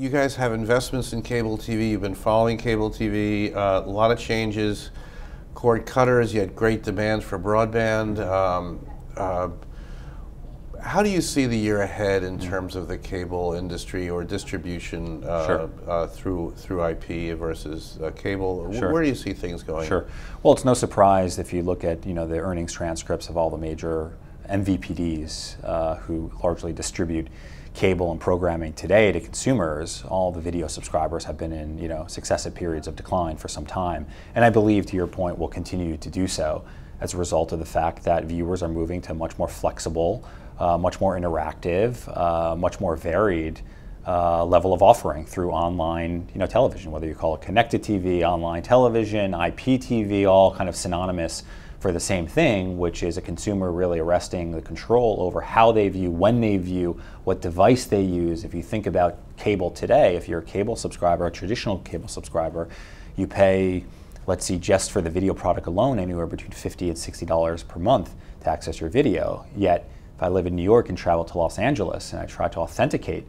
you guys have investments in cable TV. You've been following cable TV. A lot of changes. Cord cutters. You had great demand for broadband. How do you see the year ahead in terms of the cable industry or distribution through IP versus cable? Sure. Where do you see things going? Sure. Well, it's no surprise if you look at the earnings transcripts of all the major MVPDs who largely distribute cable and programming today to consumers. All the video subscribers have been in successive periods of decline for some time, and I believe, to your point, will continue to do so as a result of the fact that viewers are moving to a much more flexible, much more interactive, much more varied level of offering through online television, whether you call it connected TV, online television, IPTV, all kind of synonymous for the same thing, which is a consumer really arresting the control over how they view, when they view, what device they use. If you think about cable today, if you're a cable subscriber, a traditional cable subscriber, you pay, let's see, just for the video product alone, anywhere between $50 and $60 per month to access your video. Yet, if I live in New York and travel to Los Angeles and I try to authenticate,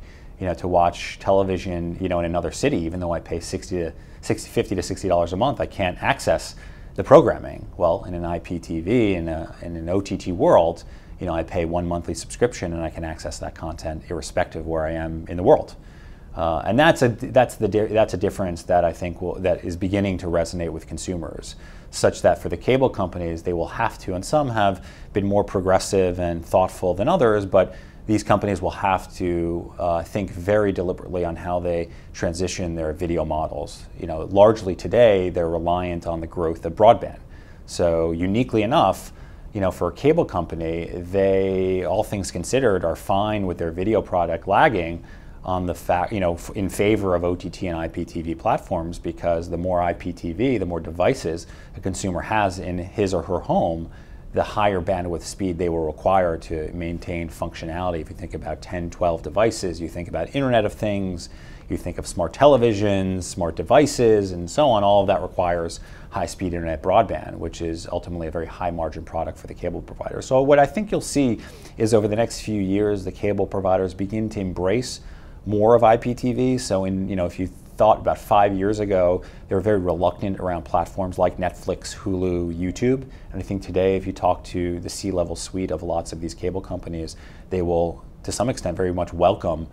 to watch television, in another city, even though I pay $50 to $60 a month, I can't access the programming. Well, in an IPTV, in an OTT world, I pay one monthly subscription and I can access that content irrespective of where I am in the world. And that's a difference that I think that is beginning to resonate with consumers, such that for the cable companies, they will have to, and some have been more progressive and thoughtful than others, but these companies will have to think very deliberately on how they transition their video models. Largely today, they're reliant on the growth of broadband. So uniquely enough, for a cable company, they, all things considered, are fine with their video product lagging on the fact, in favor of OTT and IPTV platforms, because the more IPTV, the more devices a consumer has in his or her home, the higher bandwidth speed they will require to maintain functionality. If you think about 10, 12 devices, you think about Internet of Things, you think of smart televisions, smart devices, and so on. All of that requires high-speed internet broadband, which is ultimately a very high-margin product for the cable provider. So what I think you'll see is over the next few years, the cable providers begin to embrace more of IPTV. So if you thought about 5 years ago, they were very reluctant around platforms like Netflix, Hulu, YouTube. And I think today, if you talk to the C-level suite of lots of these cable companies, they will, to some extent, very much welcome,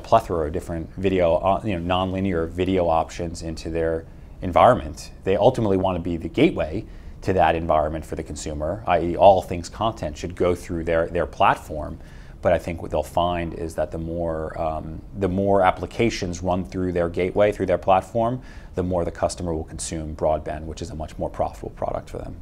plethora of different video, non-linear video options into their environment. They ultimately want to be the gateway to that environment for the consumer, i.e. all things content should go through their platform. But I think what they'll find is that the more applications run through their gateway, through their platform, the more the customer will consume broadband, which is a much more profitable product for them.